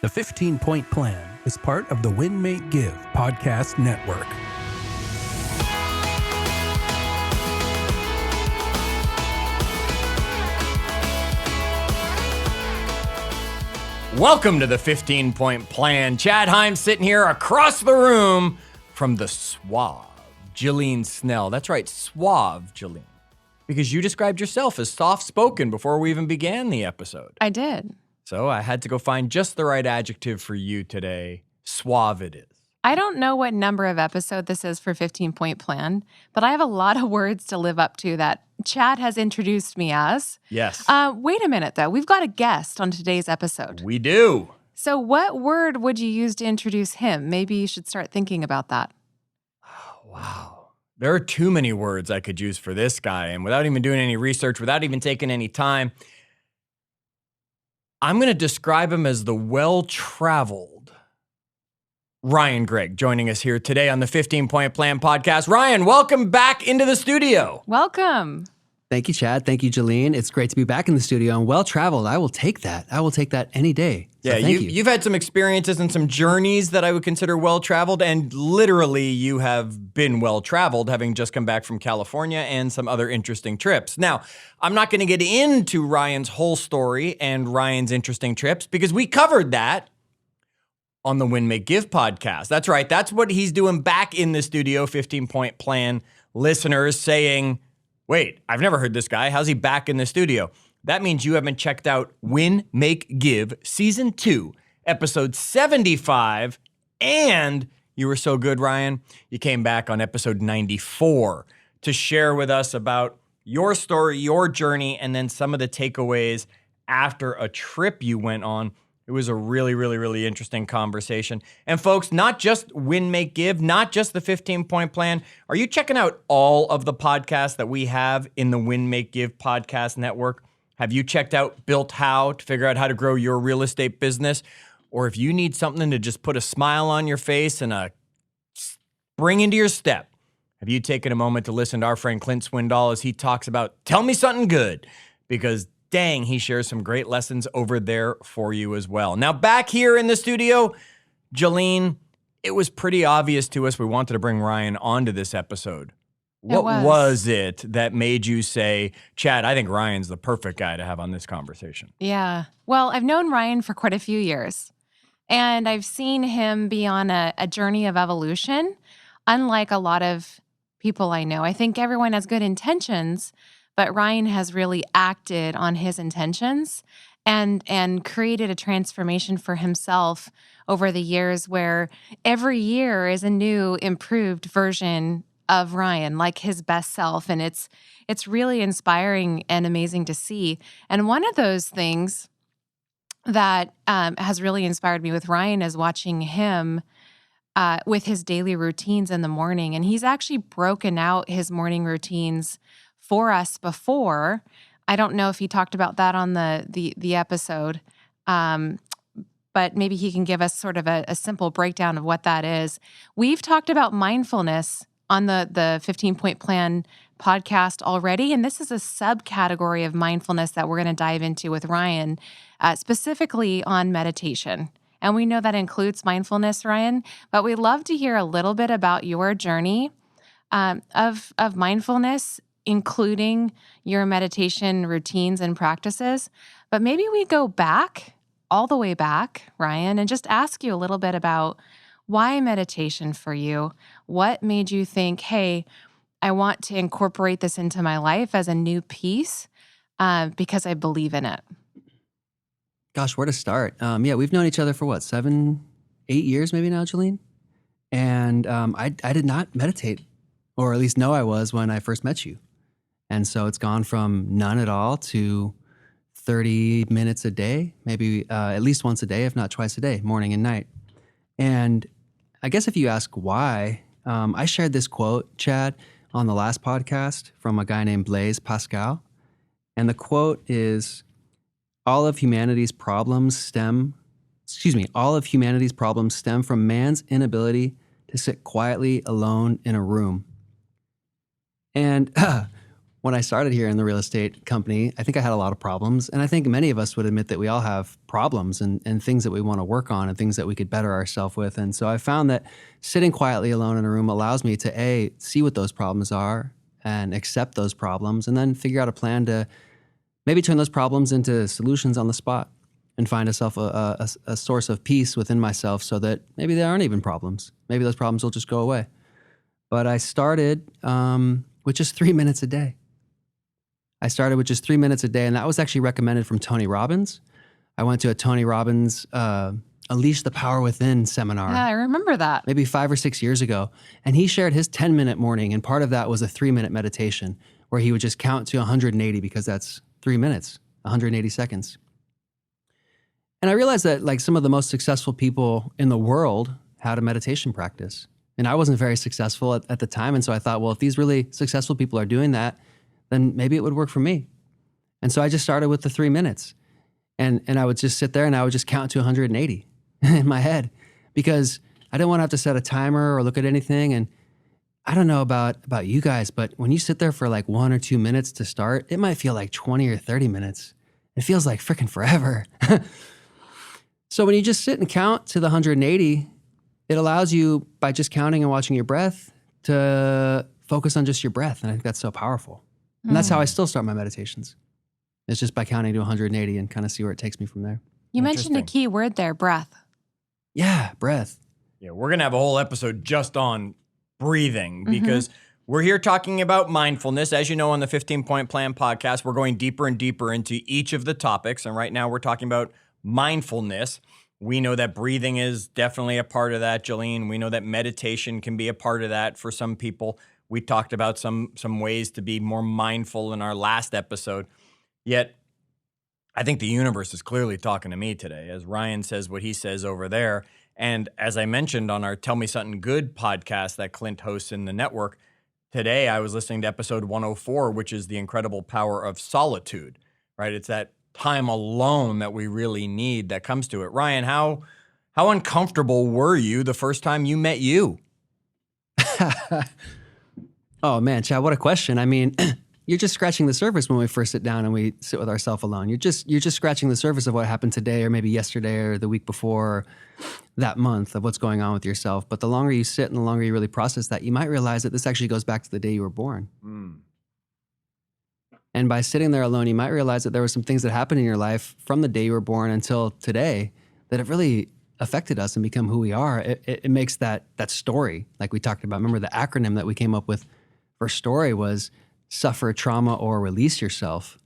The 15-Point Plan is part of the Win, Make, Give podcast network. Welcome to the 15-Point Plan. Chad Himes sitting here across the room from the suave Jillene Snell. That's right, suave Jillene. Because you described yourself as soft-spoken before we even began the episode. I did. So I had to go find just the right adjective for you today. Suave it is. I don't know what number of episode this is for 15-Point Plan, but I have a lot of words to live up to that Chad has introduced me as. Yes. Wait a minute, though. We've got a guest on today's episode. We do. So what word would you use to introduce him? Maybe you should start thinking about that. Oh, wow. There are too many words I could use for this guy, and without even doing any research, without even taking any time, I'm going to describe him as the well-traveled Ryan Greigg, joining us here today on the 15-Point Plan podcast. Ryan, welcome back into the studio. Welcome. Thank you, Chad. Thank you, Jillene. It's great to be back in the studio and well-traveled. I will take that. I will take that any day. So Yeah, you've had some experiences and some journeys that I would consider well-traveled, and literally you have been well-traveled, having just come back from California and some other interesting trips. Now, I'm not going to get into Ryan's whole story and Ryan's interesting trips because we covered that on the Win, Make, Give podcast. That's right. That's what he's doing back in the studio, 15-Point Plan listeners saying, wait, I've never heard this guy. How's he back in the studio? That means you haven't checked out Win, Make, Give Season 2, Episode 75, and you were so good, Ryan, you came back on Episode 94 to share with us about your story, your journey, and then some of the takeaways after a trip you went on. It was a really, really, really interesting conversation. And folks, not just Win, Make, Give, not just the 15-Point Plan. Are you checking out all of the podcasts that we have in the Win, Make, Give podcast network? Have you checked out Built How to figure out how to grow your real estate business? Or if you need something to just put a smile on your face and a spring into your step, have you taken a moment to listen to our friend Clint Swindoll as he talks about Tell Me Something Good? Because dang, he shares some great lessons over there for you as well. Now, back here in the studio, Jillene, it was pretty obvious to us we wanted to bring Ryan onto this episode. What was it that made you say, Chad, I think Ryan's the perfect guy to have on this conversation? Yeah. Well, I've known Ryan for quite a few years, and I've seen him be on a journey of evolution, unlike a lot of people I know. I think everyone has good intentions, but Ryan has really acted on his intentions and created a transformation for himself over the years where every year is a new, improved version of Ryan, like his best self. And it's really inspiring and amazing to see. And one of those things that has really inspired me with Ryan is watching him with his daily routines in the morning. And he's actually broken out his morning routines for us before. I don't know if he talked about that on the episode, but maybe he can give us sort of a simple breakdown of what that is. We've talked about mindfulness on the 15-Point Plan podcast already, and this is a subcategory of mindfulness that we're going to dive into with Ryan, specifically on meditation. And we know that includes mindfulness, Ryan, but we'd love to hear a little bit about your journey of mindfulness, including your meditation routines and practices. But maybe we go back, all the way back, Ryan, and just ask you a little bit about why meditation for you? What made you think, hey, I want to incorporate this into my life as a new piece because I believe in it? Gosh, where to start? Yeah, we've known each other for what, 7, 8 years maybe now, Jillene? And I did not meditate, or at least know I was when I first met you. And so it's gone from none at all to 30 minutes a day, maybe at least once a day, if not twice a day, morning and night. And I guess if you ask why, I shared this quote, Chad, on the last podcast from a guy named Blaise Pascal. And the quote is, all of humanity's problems stem from man's inability to sit quietly alone in a room. And when I started here in the real estate company, I think I had a lot of problems. And I think many of us would admit that we all have problems and things that we want to work on and things that we could better ourselves with. And so I found that sitting quietly alone in a room allows me to see what those problems are and accept those problems, and then figure out a plan to maybe turn those problems into solutions on the spot and find a source of peace within myself so that maybe there aren't even problems. Maybe those problems will just go away. But I started with just 3 minutes a day. And that was actually recommended from Tony Robbins. I went to a Tony Robbins Unleash the Power Within seminar. Yeah, I remember that. Maybe 5 or 6 years ago. And he shared his 10-minute morning, and part of that was a 3-minute meditation where he would just count to 180 because that's 3 minutes, 180 seconds. And I realized that like some of the most successful people in the world had a meditation practice. And I wasn't very successful at the time. And so I thought, well, if these really successful people are doing that, then maybe it would work for me. And so I just started with the 3 minutes. And I would just sit there and I would just count to 180 in my head because I didn't want to have to set a timer or look at anything. And I don't know about you guys, but when you sit there for like 1 or 2 minutes to start, it might feel like 20 or 30 minutes. It feels like freaking forever. So when you just sit and count to the 180, it allows you, by just counting and watching your breath, to focus on just your breath. And I think that's so powerful. And that's how I still start my meditations. It's just by counting to 180 and kind of see where it takes me from there. You mentioned a key word there, breath. Yeah, breath. Yeah, we're going to have a whole episode just on breathing because we're here talking about mindfulness. As you know, on the 15-Point Plan podcast, we're going deeper and deeper into each of the topics. And right now we're talking about mindfulness. We know that breathing is definitely a part of that, Jillene. We know that meditation can be a part of that for some people. We talked about some ways to be more mindful in our last episode. Yet, I think the universe is clearly talking to me today as Ryan says what he says over there. And as I mentioned on our Tell Me Something Good podcast that Clint hosts in the network, today I was listening to episode 104, which is the incredible power of solitude, right? It's that time alone that we really need that comes to it. Ryan, how uncomfortable were you the first time you met you? Oh man, Chad, what a question. I mean, you're just scratching the surface when we first sit down and we sit with ourselves alone. You're just scratching the surface of what happened today or maybe yesterday or the week before or that month of what's going on with yourself. But the longer you sit and the longer you really process that, you might realize that this actually goes back to the day you were born. And by sitting there alone, you might realize that there were some things that happened in your life from the day you were born until today that have really affected us and become who we are. It makes that story, like we talked about. Remember the acronym that we came up with for story was suffer trauma or release yourself.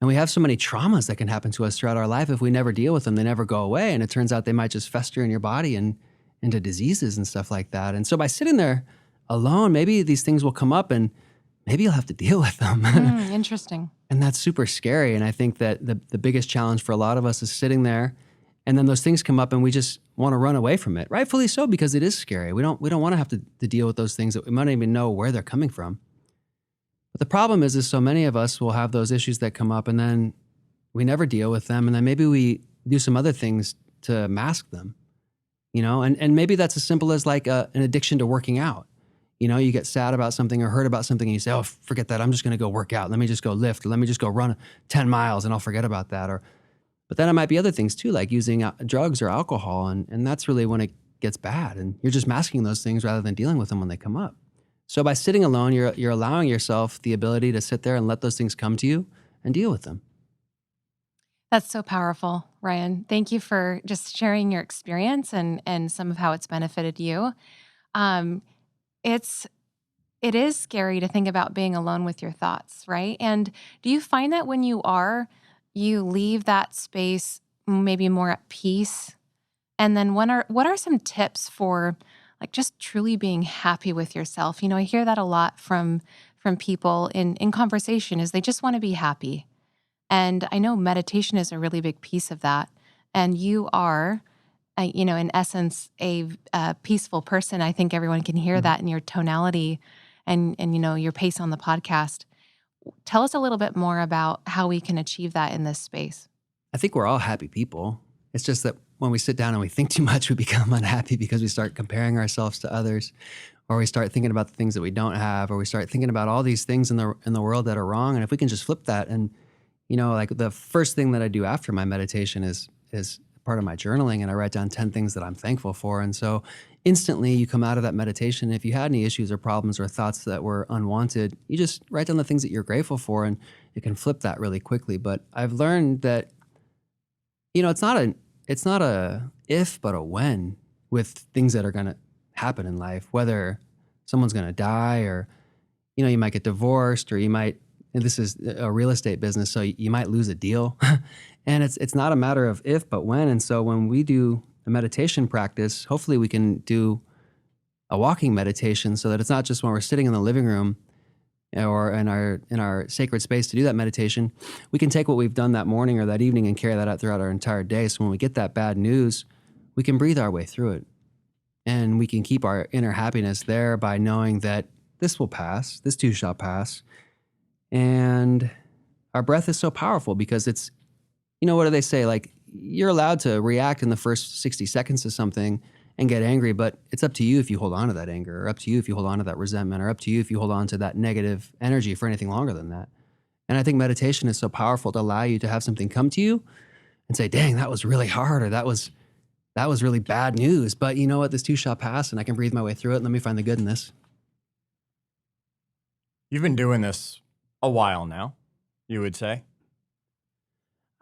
And we have so many traumas that can happen to us throughout our life. If we never deal with them, they never go away. And it turns out they might just fester in your body and into diseases and stuff like that. And so by sitting there alone, maybe these things will come up and maybe you'll have to deal with them. Interesting. And that's super scary. And I think that the biggest challenge for a lot of us is sitting there and then those things come up and we just want to run away from it. Rightfully so, because it is scary. We don't want to have to deal with those things that we might not even know where they're coming from. But the problem is so many of us will have those issues that come up and then we never deal with them. And then maybe we do some other things to mask them, you know? And maybe that's as simple as like an addiction to working out. You know, you get sad about something or hurt about something and you say, oh, forget that. I'm just going to go work out. Let me just go lift. Or let me just go run 10 miles and I'll forget about that. But then it might be other things too, like using drugs or alcohol. And that's really when it gets bad. And you're just masking those things rather than dealing with them when they come up. So by sitting alone, you're allowing yourself the ability to sit there and let those things come to you and deal with them. That's so powerful, Ryan. Thank you for just sharing your experience and some of how it's benefited you. It is scary to think about being alone with your thoughts, right? And do you find that when you leave that space maybe more at peace? And then what are some tips for like just truly being happy with yourself? You know, I hear that a lot from people in conversation is they just want to be happy. And I know meditation is a really big piece of that. And you are, in essence, a peaceful person. I think everyone can hear that in your tonality and your pace on the podcast. Tell us a little bit more about how we can achieve that in this space. I think we're all happy people. It's just that when we sit down and we think too much, we become unhappy because we start comparing ourselves to others or we start thinking about the things that we don't have, or we start thinking about all these things in the world that are wrong. And if we can just flip that, and like the first thing that I do after my meditation is part of my journaling, and I write down 10 things that I'm thankful for. And so instantly you come out of that meditation. If you had any issues or problems or thoughts that were unwanted, you just write down the things that you're grateful for, and it can flip that really quickly. But I've learned that, it's not a if, but a when with things that are going to happen in life, whether someone's going to die, or, you might get divorced, or and this is a real estate business, so you might lose a deal. And it's not a matter of if, but when. And so when we do a meditation practice, hopefully we can do a walking meditation, so that it's not just when we're sitting in the living room or in our sacred space to do that meditation. We can take what we've done that morning or that evening and carry that out throughout our entire day. So when we get that bad news, we can breathe our way through it. And we can keep our inner happiness there by knowing that this will pass, this too shall pass. And our breath is so powerful because it's, what do they say? Like, you're allowed to react in the first 60 seconds to something and get angry, but it's up to you if you hold on to that anger, or up to you if you hold on to that resentment, or up to you if you hold on to that negative energy for anything longer than that. And I think meditation is so powerful to allow you to have something come to you and say, dang, that was really hard, or that was really bad news, but you know what? This too shall pass, and I can breathe my way through it, and let me find the good in this. You've been doing this a while now, you would say?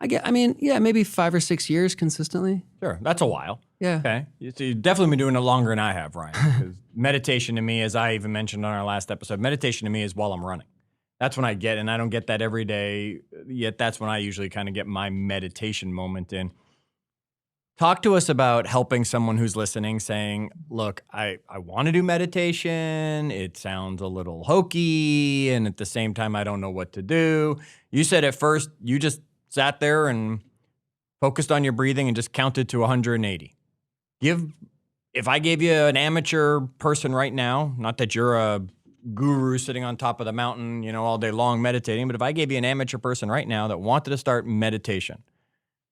Maybe 5 or 6 years consistently. Sure, that's a while. Yeah. Okay. So you've definitely been doing it longer than I have, Ryan. 'Cause meditation to me, as I even mentioned on our last episode, meditation to me is while I'm running. That's when I get, and I don't get that every day, yet that's when I usually kind of get my meditation moment in. Talk to us about helping someone who's listening, saying, look, I want to do meditation. It sounds a little hokey, and at the same time, I don't know what to do. You said at first you just sat there and focused on your breathing and just counted to 180. If I gave you an amateur person right now, not that you're a guru sitting on top of the mountain, all day long meditating, but if I gave you an amateur person right now that wanted to start meditation,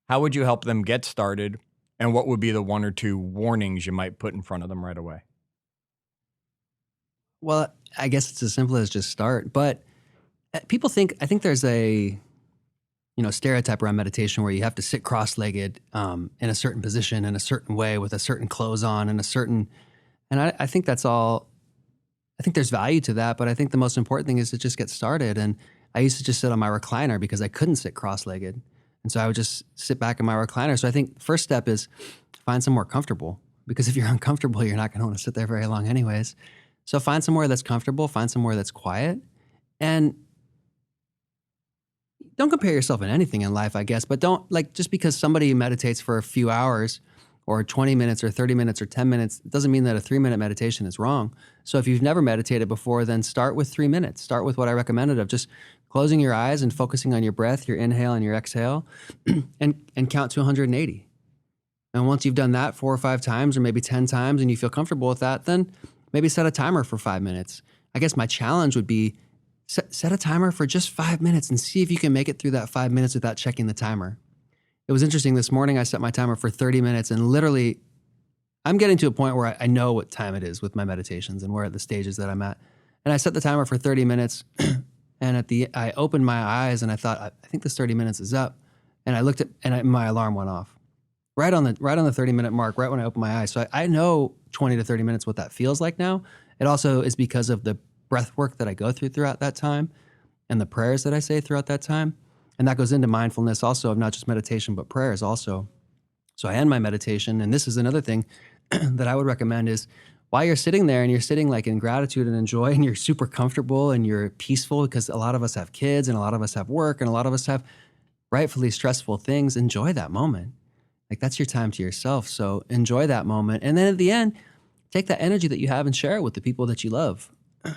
how would you help them get started? And what would be the 1 or 2 warnings you might put in front of them right away? Well, I guess it's as simple as just start. But I think there's a stereotype around meditation where you have to sit cross-legged in a certain position, in a certain way, with a certain clothes on, and I think that's all. I think there's value to that, but I think the most important thing is to just get started. And I used to just sit on my recliner because I couldn't sit cross-legged. And so I would just sit back in my recliner. So I think the first step is find somewhere comfortable, because if you're uncomfortable, you're not going to want to sit there very long anyways. So find somewhere that's comfortable, find somewhere that's quiet, and don't compare yourself in anything in life, I guess, but don't, just because somebody meditates for a few hours or 20 minutes or 30 minutes or 10 minutes, it doesn't mean that a 3-minute meditation is wrong. So if you've never meditated before, then start with 3 minutes. Start with what I recommended of just closing your eyes and focusing on your breath, your inhale and your exhale, and count to 180. And once you've done that 4 or 5 times, or maybe 10 times, and you feel comfortable with that, then maybe set a timer for 5 minutes. I guess my challenge would be set a timer for just 5 minutes and see if you can make it through that 5 minutes without checking the timer. It was interesting. This morning, I set my timer for 30 minutes, and literally, I'm getting to a point where I know what time it is with my meditations and where at the stages that I'm at. And I set the timer for 30 minutes, and I opened my eyes, and I thought, I think this 30 minutes is up. And I looked at, and my alarm went off right on the 30-minute mark, right when I opened my eyes. So I know 20 to 30 minutes what that feels like now. It also is because of the breath work that I go throughout that time, and the prayers that I say throughout that time. And that goes into mindfulness also, of not just meditation, but prayers also. So I end my meditation, and this is another thing that I would recommend is while you're sitting there and you're sitting in gratitude and in joy, and you're super comfortable and you're peaceful, because a lot of us have kids and a lot of us have work and a lot of us have rightfully stressful things, enjoy that moment. That's your time to yourself. So enjoy that moment. And then at the end, take that energy that you have and share it with the people that you love.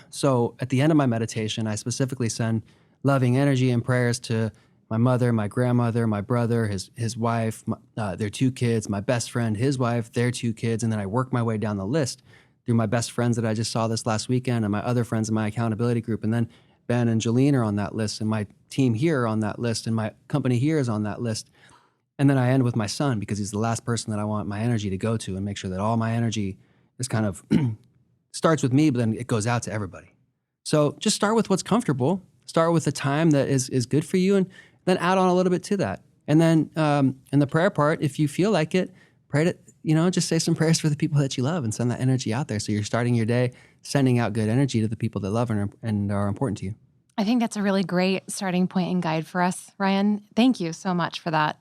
So at the end of my meditation, I specifically send loving energy and prayers to my mother, my grandmother, my brother, his wife, their 2 kids, my best friend, his wife, their 2 kids. And then I work my way down the list through my best friends that I just saw this last weekend, and my other friends in my accountability group. And then Ben and Jillene are on that list, and my team here are on that list, and my company here is on that list. And then I end with my son, because he's the last person that I want my energy to go to, and make sure that all my energy is kind of starts with me, but then it goes out to everybody. So just start with what's comfortable. Start with the time that is good for you, and then add on a little bit to that. And then in the prayer part, if you feel like it, pray to, just say some prayers for the people that you love and send that energy out there. So you're starting your day sending out good energy to the people that love and are important to you. I think that's a really great starting point and guide for us, Ryan. Thank you so much for that.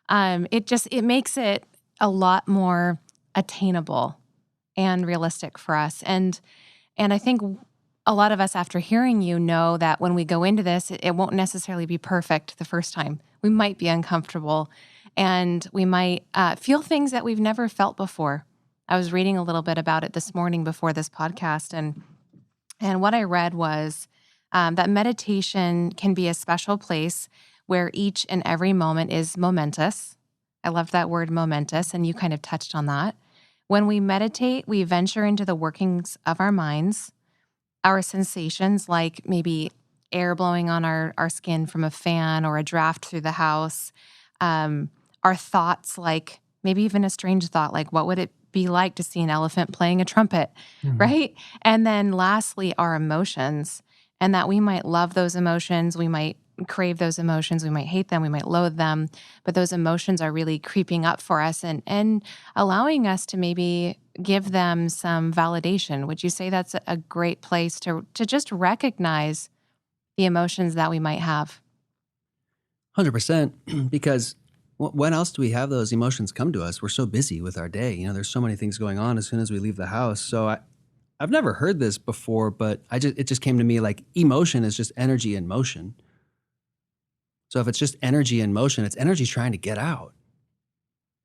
It makes it a lot more attainable and realistic for us. And I think a lot of us, after hearing you, know that when we go into this, it won't necessarily be perfect the first time. We might be uncomfortable, and we might feel things that we've never felt before. I was reading a little bit about it this morning before this podcast, and what I read was that meditation can be a special place where each and every moment is momentous. I love that word, momentous, and you kind of touched on that. When we meditate, we venture into the workings of our minds, our sensations, like maybe air blowing on our skin from a fan or a draft through the house, our thoughts, like maybe even a strange thought, like what would it be like to see an elephant playing a trumpet, right? And then lastly, our emotions, and that we might love those emotions, we might crave those emotions, we might hate them, we might loathe them, but those emotions are really creeping up for us and allowing us to maybe give them some validation. Would you say that's a great place to just recognize the emotions that we might have? 100%, because when else do we have those emotions come to us? We're so busy with our day. There's so many things going on as soon as we leave the house. So I've never heard this before, but it just came to me like emotion is just energy in motion. So if it's just energy in motion, it's energy trying to get out.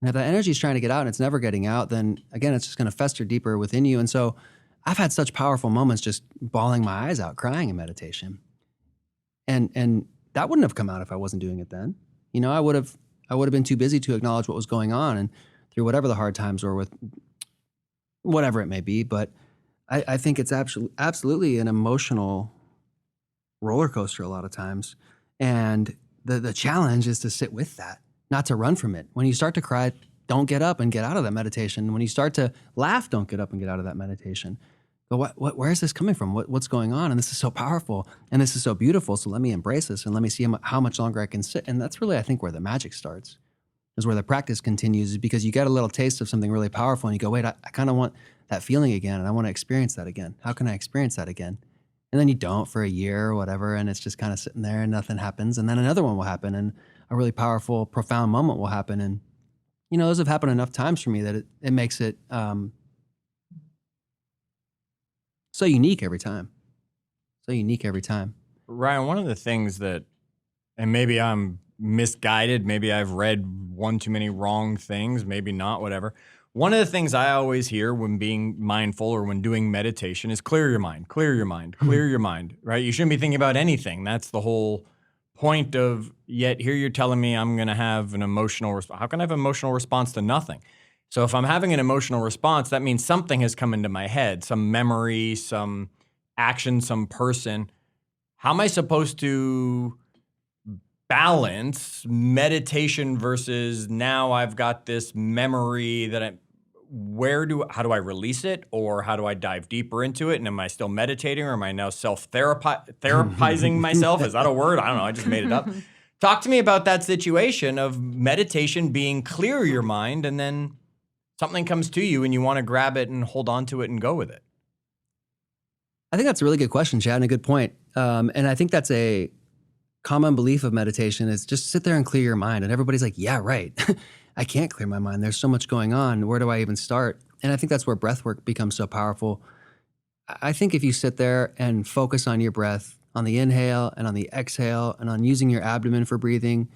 And if that energy is trying to get out and it's never getting out, then again, it's just going to fester deeper within you. And so I've had such powerful moments just bawling my eyes out, crying in meditation. And that wouldn't have come out if I wasn't doing it then. I would have been too busy to acknowledge what was going on and through whatever the hard times were with whatever it may be. But I think it's absolutely an emotional roller coaster a lot of times. And the challenge is to sit with that, not to run from it. When you start to cry, don't get up and get out of that meditation. When you start to laugh, don't get up and get out of that meditation. But where is this coming from? What's going on? And this is so powerful and this is so beautiful. So let me embrace this and let me see how much longer I can sit. And that's really, I think, where the magic starts, is where the practice continues, is because you get a little taste of something really powerful and you go, wait, I kind of want that feeling again. And I want to experience that again. How can I experience that again? And then you don't for a year or whatever, and it's just kind of sitting there and nothing happens. And then another one will happen and a really powerful, profound moment will happen. And, those have happened enough times for me that it makes it so unique every time. So unique every time. Ryan, one of the things that, and maybe I'm misguided, maybe I've read one too many wrong things, maybe not, whatever. One of the things I always hear when being mindful or when doing meditation is clear your mind, clear your mind, clear your mind, right? You shouldn't be thinking about anything. That's the whole point of, yet here you're telling me I'm going to have an emotional response. How can I have an emotional response to nothing? So if I'm having an emotional response, that means something has come into my head, some memory, some action, some person. How am I supposed to balance meditation versus now I've got this memory that how do I release it, or how do I dive deeper into it? And am I still meditating, or am I now therapizing myself? Is that a word? I don't know. I just made it up. Talk to me about that situation of meditation being clear your mind, and then something comes to you and you want to grab it and hold on to it and go with it. I think that's a really good question, Chad, and a good point. And I think that's a common belief of meditation, is just sit there and clear your mind. And everybody's like, yeah, right. I can't clear my mind. There's so much going on. Where do I even start? And I think that's where breath work becomes so powerful. I think if you sit there and focus on your breath, on the inhale and on the exhale, and on using your abdomen for breathing,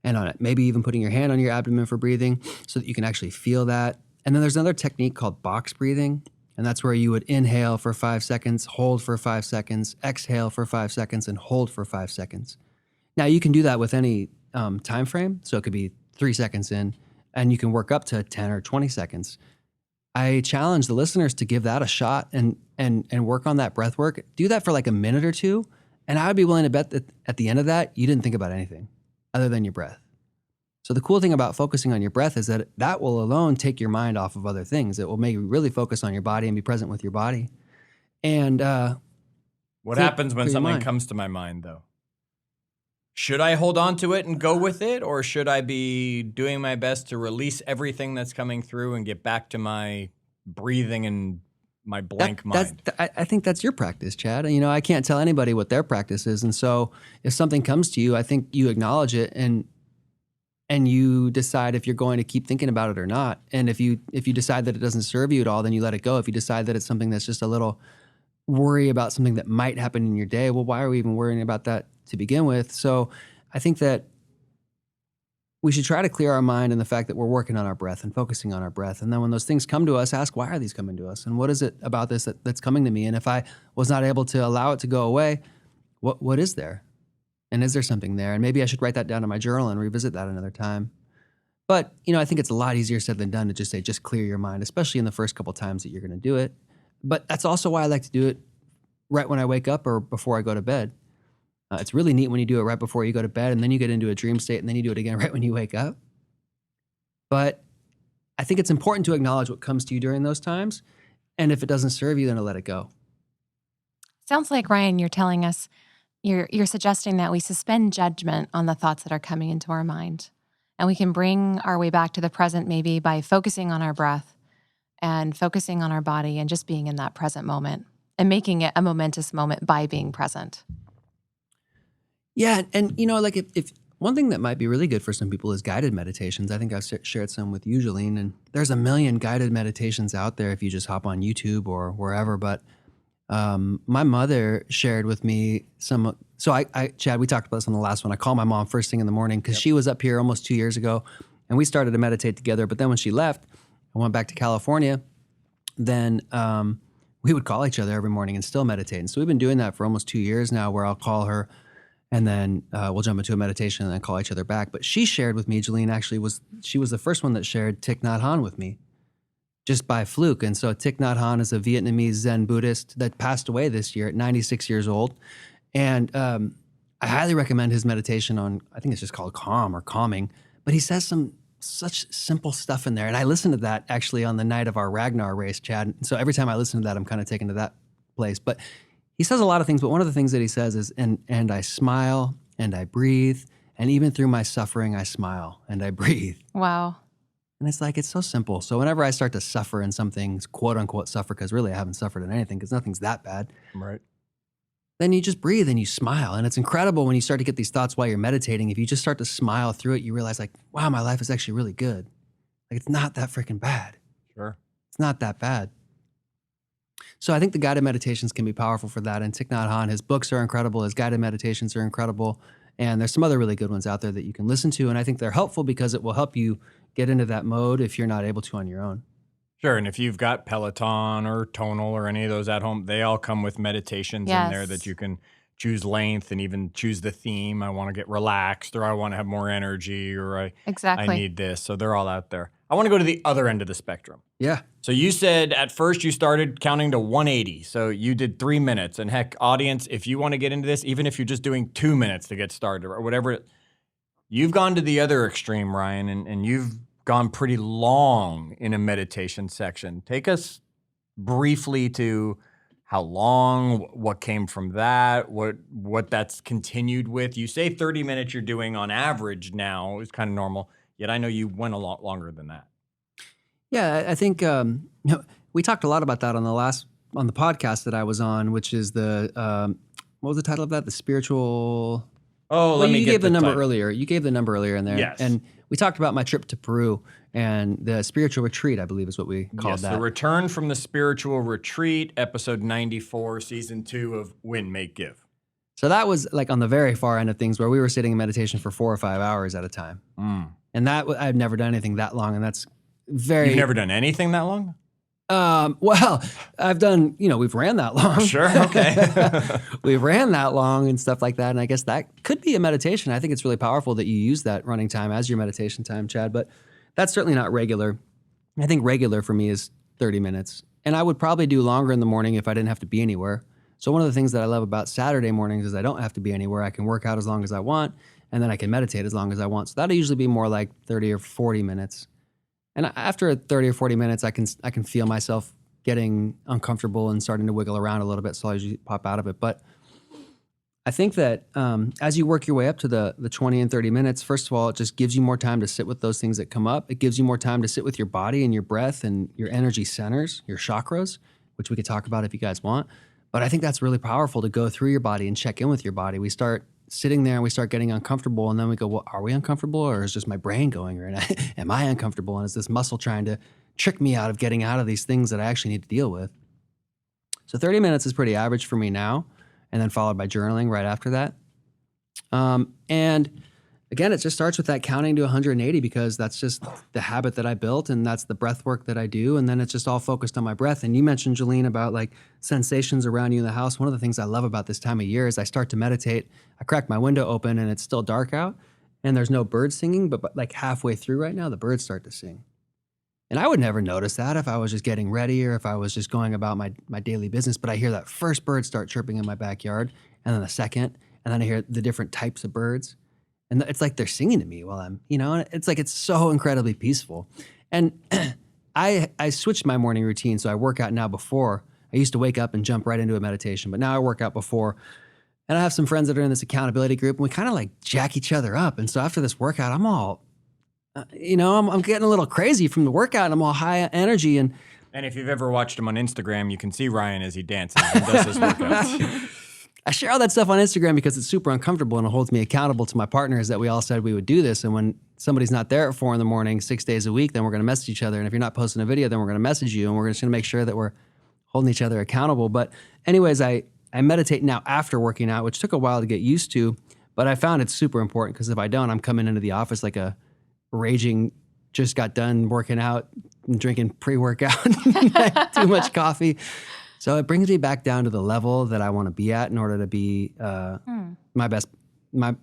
and on it, maybe even putting your hand on your abdomen for breathing so that you can actually feel that. And then there's another technique called box breathing. And that's where you would inhale for 5 seconds, hold for 5 seconds, exhale for 5 seconds, and hold for 5 seconds. Now, you can do that with any time frame. So it could be 3 seconds in, and you can work up to 10 or 20 seconds. I challenge the listeners to give that a shot and work on that breath work. Do that for like a minute or two. And I would be willing to bet that at the end of that, you didn't think about anything other than your breath. So the cool thing about focusing on your breath is that that will alone take your mind off of other things. It will make you really focus on your body and be present with your body. And what happens when something comes to my mind, though? Should I hold on to it and go with it, or should I be doing my best to release everything that's coming through and get back to my breathing and my blank mind? I think that's your practice, Chad. You know, I can't tell anybody what their practice is. And so if something comes to you, I think you acknowledge it and you decide if you're going to keep thinking about it or not. And if you decide that it doesn't serve you at all, then you let it go. If you decide that it's something that's just a little worry about something that might happen in your day, well, why are we even worrying about that to begin with? So I think that we should try to clear our mind in the fact that we're working on our breath and focusing on our breath. And then when those things come to us, ask, why are these coming to us? And what is it about this that's coming to me? And if I was not able to allow it to go away, what is there? And is there something there? And maybe I should write that down in my journal and revisit that another time. But, you know, I think it's a lot easier said than done to just say, just clear your mind, especially in the first couple times that you're going to do it. But that's also why I like to do it right when I wake up or before I go to bed. It's really neat when you do it right before you go to bed, and then you get into a dream state, and then you do it again right when you wake up. But I think it's important to acknowledge what comes to you during those times. And if it doesn't serve you, then to let it go. Sounds like, Ryan, you're telling us, you're suggesting that we suspend judgment on the thoughts that are coming into our mind. And we can bring our way back to the present maybe by focusing on our breath and focusing on our body and just being in that present moment and making it a momentous moment by being present. Yeah. And you know, like if one thing that might be really good for some people is guided meditations. I think I've shared some with you, Jillene, and there's a million guided meditations out there if you just hop on YouTube or wherever. But my mother shared with me some. So Chad, we talked about this on the last one. I call my mom first thing in the morning because she was up here almost 2 years ago, and we started to meditate together. But then when she left, I went back to California. Then we would call each other every morning and still meditate. And so we've been doing that for almost 2 years now, where I'll call her, and then we'll jump into a meditation and then call each other back. But she shared with me, Jillene actually she was the first one that shared Thich Nhat Hanh with me, just by fluke. And so Thich Nhat Hanh is a Vietnamese Zen Buddhist that passed away this year at 96 years old. And I highly recommend his meditation on, I think it's just called Calm or Calming. But he says some such simple stuff in there. And I listened to that actually on the night of our Ragnar race, Chad. And so every time I listen to that, I'm kind of taken to that place. But he says a lot of things, but one of the things that he says is, and I smile and I breathe, and even through my suffering, I smile and I breathe. Wow. And it's like, it's so simple. So whenever I start to suffer in something, quote unquote suffer, because really I haven't suffered in anything because nothing's that bad. Right. Then you just breathe and you smile. And it's incredible when you start to get these thoughts while you're meditating. If you just start to smile through it, you realize like, wow, my life is actually really good. Like it's not that freaking bad. Sure. It's not that bad. So I think the guided meditations can be powerful for that. And Thich Nhat Hanh, his books are incredible. His guided meditations are incredible. And there's some other really good ones out there that you can listen to. And I think they're helpful because it will help you get into that mode if you're not able to on your own. Sure. And if you've got Peloton or Tonal or any of those at home, they all come with meditations in there that you can choose length and even choose the theme. I want to get relaxed, or I want to have more energy, or I need this. So they're all out there. I want to go to the other end of the spectrum. Yeah. So you said at first you started counting to 180. So you did 3 minutes. And heck, audience, if you want to get into this, even if you're just doing 2 minutes to get started or whatever, you've gone to the other extreme, Ryan, and you've gone pretty long in a meditation section. Take us briefly to how long, what came from that, what that's continued with. You say 30 minutes you're doing on average now is kind of normal, yet I know you went a lot longer than that. Yeah, I think we talked a lot about that on the podcast that I was on, which is the what was the title of that? The spiritual. Oh, let me you get gave the number title. earlier. You gave the number earlier in there. Yes. And we talked about my trip to Peru and the spiritual retreat, I believe is what we called that. The Return from the Spiritual Retreat, episode 94, season 2 of Win, Make, Give. So that was like on the very far end of things where we were sitting in meditation for 4 or 5 hours at a time. And that I've never done anything that long, and that's very. You've never done anything that long? Well, I've done, we've ran that long. Sure, okay. We've ran that long and stuff like that. And I guess that could be a meditation. I think it's really powerful that you use that running time as your meditation time, Chad, but that's certainly not regular. I think regular for me is 30 minutes. And I would probably do longer in the morning if I didn't have to be anywhere. So one of the things that I love about Saturday mornings is I don't have to be anywhere. I can work out as long as I want, and then I can meditate as long as I want. So that'll usually be more like 30 or 40 minutes. And after 30 or 40 minutes, I can feel myself getting uncomfortable and starting to wiggle around a little bit, so I usually pop out of it. But I think that as you work your way up to the 20 and 30 minutes, first of all, it just gives you more time to sit with those things that come up. It gives you more time to sit with your body and your breath and your energy centers, your chakras, which we could talk about if you guys want. But I think that's really powerful to go through your body and check in with your body. We start sitting there and we start getting uncomfortable, and then we go, well, are we uncomfortable, or is just my brain going, or am I uncomfortable? And is this muscle trying to trick me out of getting out of these things that I actually need to deal with? So 30 minutes is pretty average for me now, and then followed by journaling right after that. And again, it just starts with that counting to 180, because that's just the habit that I built, and that's the breath work that I do. And then it's just all focused on my breath. And you mentioned, Jillene, about like sensations around you in the house. One of the things I love about this time of year is I start to meditate. I crack my window open and it's still dark out and there's no birds singing, but like halfway through right now, the birds start to sing. And I would never notice that if I was just getting ready or if I was just going about my daily business. But I hear that first bird start chirping in my backyard, and then the second, and then I hear the different types of birds. And it's like they're singing to me while I'm, and it's like it's so incredibly peaceful. And I switched my morning routine. So I work out now before. I used to wake up and jump right into a meditation, but now I work out before. And I have some friends that are in this accountability group, and we kind of like jack each other up. And so after this workout, I'm all, I'm getting a little crazy from the workout, and I'm all high energy. And if you've ever watched him on Instagram, you can see Ryan as he dances and does his workouts. I share all that stuff on Instagram because it's super uncomfortable, and it holds me accountable to my partners that we all said we would do this. And when somebody's not there at 4 a.m, 6 days a week, then we're going to message each other. And if you're not posting a video, then we're going to message you, and we're just going to make sure that we're holding each other accountable. But anyways, I meditate now after working out, which took a while to get used to, but I found it's super important, because if I don't, I'm coming into the office like a raging, just got done working out and drinking pre-workout, too much coffee. So it brings me back down to the level that I want to be at in order to be the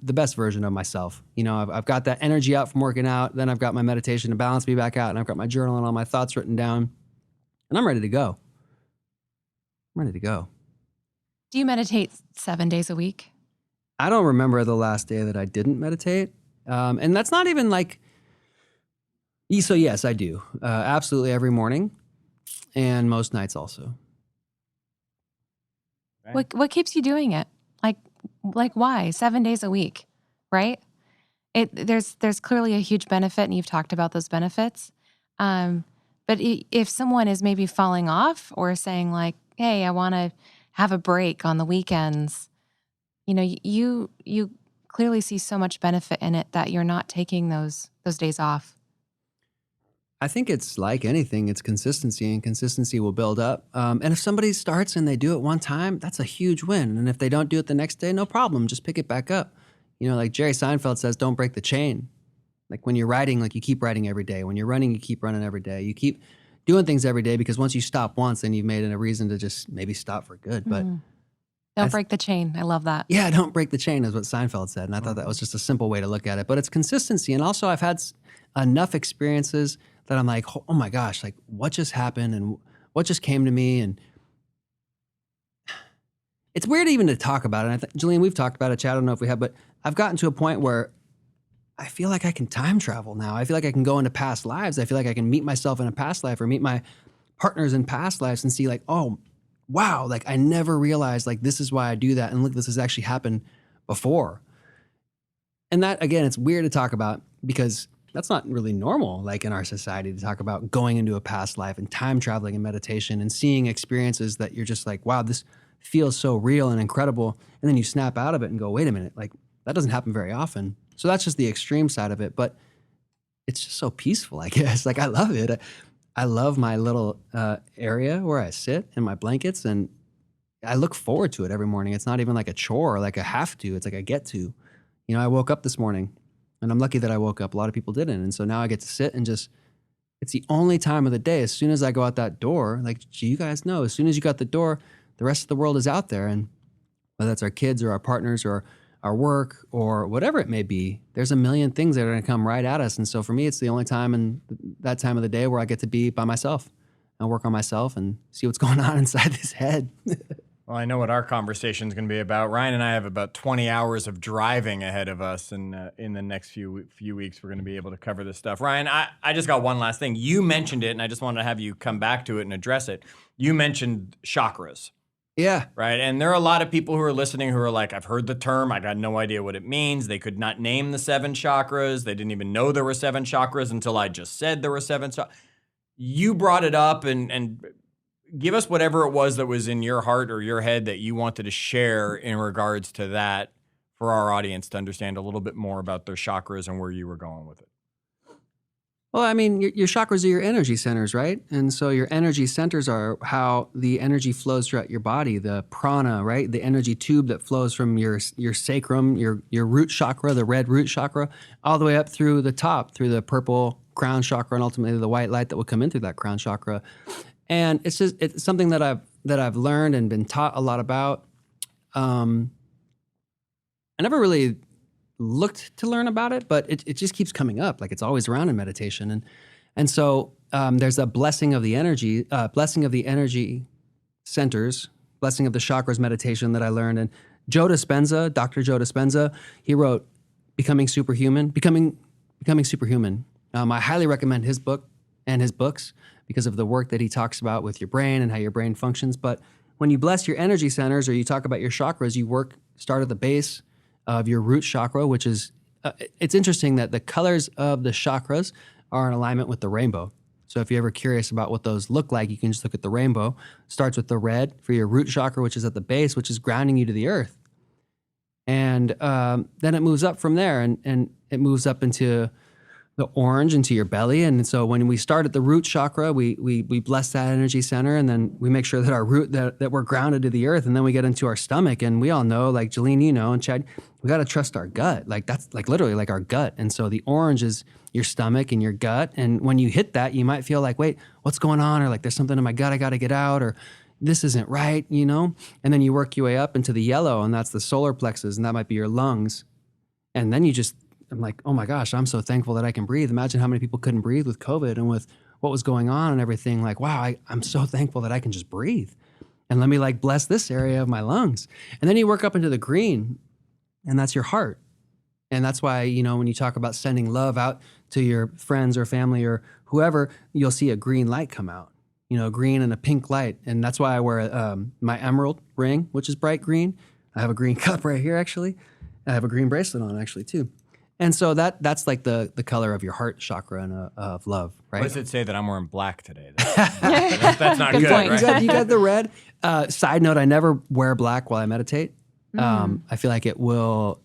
best version of myself. I've got that energy out from working out, then I've got my meditation to balance me back out, and I've got my journal and all my thoughts written down, and I'm ready to go. Do you meditate 7 days a week? I don't remember the last day that I didn't meditate. And that's not even like, so yes, I do. Absolutely every morning, and most nights also. What keeps you doing it? Like why? 7 days a week, right? There's clearly a huge benefit, and you've talked about those benefits. But if someone is maybe falling off or saying like, hey, I want to have a break on the weekends, you clearly see so much benefit in it that you're not taking those days off. I think it's like anything, it's consistency, and consistency will build up. And if somebody starts and they do it one time, that's a huge win. And if they don't do it the next day, no problem, just pick it back up. Like Jerry Seinfeld says, don't break the chain. Like when you're riding, like you keep riding every day. When you're running, you keep running every day. You keep doing things every day, because once you stop once, then you've made it a reason to just maybe stop for good. But don't break the chain. I love that. Yeah, don't break the chain is what Seinfeld said. And I thought that was just a simple way to look at it. But it's consistency. And also I've had enough experiences that I'm like, oh my gosh, like what just happened and what just came to me? And it's weird even to talk about it. And I think, Jillene, we've talked about it, Chad, I don't know if we have, but I've gotten to a point where I feel like I can time travel now. I feel like I can go into past lives. I feel like I can meet myself in a past life or meet my partners in past lives and see like, oh, wow, like I never realized like this is why I do that. And look, this has actually happened before. And that, again, it's weird to talk about because that's not really normal, like in our society, to talk about going into a past life and time traveling and meditation and seeing experiences that you're just like, wow, this feels so real and incredible. And then you snap out of it and go, wait a minute, like that doesn't happen very often. So that's just the extreme side of it. But it's just so peaceful, I guess. Like I love it. I love my little area where I sit in my blankets, and I look forward to it every morning. It's not even like a chore or like a have to. It's like I get to. I woke up this morning, and I'm lucky that I woke up. A lot of people didn't. And so now I get to sit and just, it's the only time of the day. As soon as I go out that door, like you guys know, as soon as you got the door, the rest of the world is out there. And whether that's our kids or our partners or our work or whatever it may be, there's a million things that are going to come right at us. And so for me, it's the only time in that time of the day where I get to be by myself and work on myself and see what's going on inside this head. Well, I know what our conversation is going to be about. Ryan and I have about 20 hours of driving ahead of us, and in the next few weeks, we're going to be able to cover this stuff. Ryan, I just got one last thing. You mentioned it, and I just wanted to have you come back to it and address it. You mentioned chakras. Yeah. Right. And there are a lot of people who are listening who are like, I've heard the term. I got no idea what it means. They could not name the 7 chakras. They didn't even know there were 7 chakras until I just said there were 7. You brought it up and give us whatever it was that was in your heart or your head that you wanted to share in regards to that for our audience to understand a little bit more about their chakras and where you were going with it. Well, I mean, your chakras are your energy centers, right? And so your energy centers are how the energy flows throughout your body, the prana, right? The energy tube that flows from your sacrum, your root chakra, the red root chakra, all the way up through the top, through the purple crown chakra, and ultimately the white light that will come in through that crown chakra. And it's something that I've learned and been taught a lot about. I never really looked to learn about it, but it just keeps coming up. Like it's always around in meditation. And so there's a blessing of the energy centers, blessing of the chakras meditation that I learned. And Dr. Joe Dispenza, he wrote Becoming Superhuman. I highly recommend his book and his books because of the work that he talks about with your brain and how your brain functions. But when you bless your energy centers or you talk about your chakras, you start at the base of your root chakra, which is, it's interesting that the colors of the chakras are in alignment with the rainbow. So if you're ever curious about what those look like, you can just look at the rainbow. Starts with the red for your root chakra, which is at the base, which is grounding you to the earth. And then it moves up from there and it moves up into the orange, into your belly. And so when we start at the root chakra, we bless that energy center, and then we make sure that our root, that we're grounded to the earth, and then we get into our stomach. And we all know, like Jillene, you know, and Chad, we got to trust our gut. Like that's like literally like our gut. And so the orange is your stomach and your gut. And when you hit that, you might feel like, wait, what's going on? Or like there's something in my gut I got to get out, or this isn't right, you know? And then you work your way up into the yellow, and that's the solar plexus, and that might be your lungs. And then I'm like, oh my gosh, I'm so thankful that I can breathe. Imagine how many people couldn't breathe with COVID and with what was going on and everything. Like, wow, I'm so thankful that I can just breathe. And let me like bless this area of my lungs. And then you work up into the green, and that's your heart. And that's why, you know, when you talk about sending love out to your friends or family or whoever, you'll see a green light come out, you know, green and a pink light. And that's why I wear my emerald ring, which is bright green. I have a green cup right here, actually. I have a green bracelet on, actually, too. And so that's like the color of your heart chakra and of love, right? What does it say that I'm wearing black today? That's not good, right? You got the red. Side note, I never wear black while I meditate. I feel like it will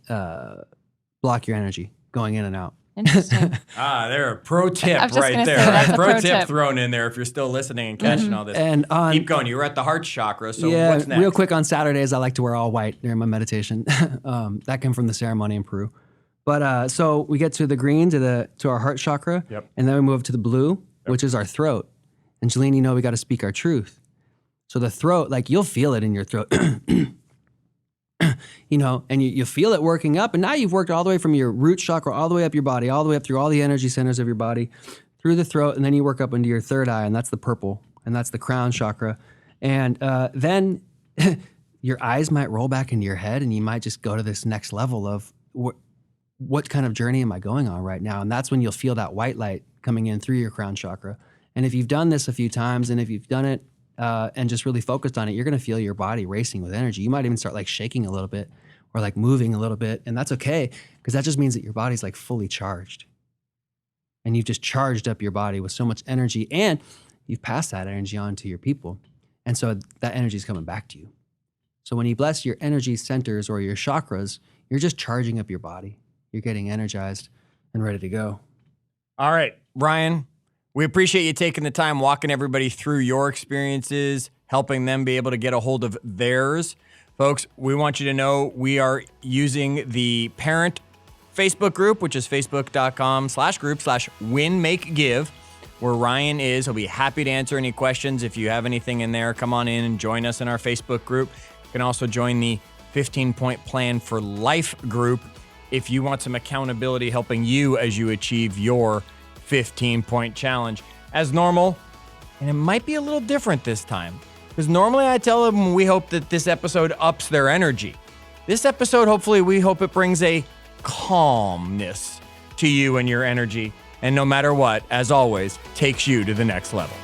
block your energy going in and out. Interesting. There, a pro tip I was just right gonna there. say, that's Right? a Pro pro tip tip. thrown in there if you're still listening and catching all this. And Keep going. You were at the heart chakra, so yeah, what's next? real quick on Saturdays, I like to wear all white during my meditation. That came from the ceremony in Peru. But so we get to the green, to our heart chakra, Yep. and then we move to the blue, which is our throat. And Jillene, you know, we got to speak our truth. So the throat, like you'll feel it in your throat, you know, and you feel it working up. And now you've worked all the way from your root chakra, all the way up your body, all the way up through all the energy centers of your body, through the throat, and then you work up into your third eye, and that's the purple, and that's the crown chakra. And then your eyes might roll back into your head, and you might just go to this next level of what kind of journey am I going on right now? And that's when you'll feel that white light coming in through your crown chakra. And if you've done this a few times, and if you've done it and just really focused on it, you're going to feel your body racing with energy. You might even start like shaking a little bit or like moving a little bit. And that's okay, because that just means that your body's like fully charged. And you've just charged up your body with so much energy, and you've passed that energy on to your people. And so that energy is coming back to you. So when you bless your energy centers or your chakras, you're just charging up your body. You're getting energized and ready to go. All right, Ryan, we appreciate you taking the time walking everybody through your experiences, helping them be able to get a hold of theirs. Folks, we want you to know we are using the parent Facebook group, which is facebook.com/group/winmakegive, where Ryan is. He'll be happy to answer any questions. If you have anything in there, come on in and join us in our Facebook group. You can also join the 15-Point Plan for Life group if you want some accountability helping you as you achieve your 15-point challenge. As normal, and it might be a little different this time, Because normally I tell them we hope that this episode ups their energy. This episode, hopefully, we hope it brings a calmness to you and your energy. And no matter what, as always, takes you to the next level.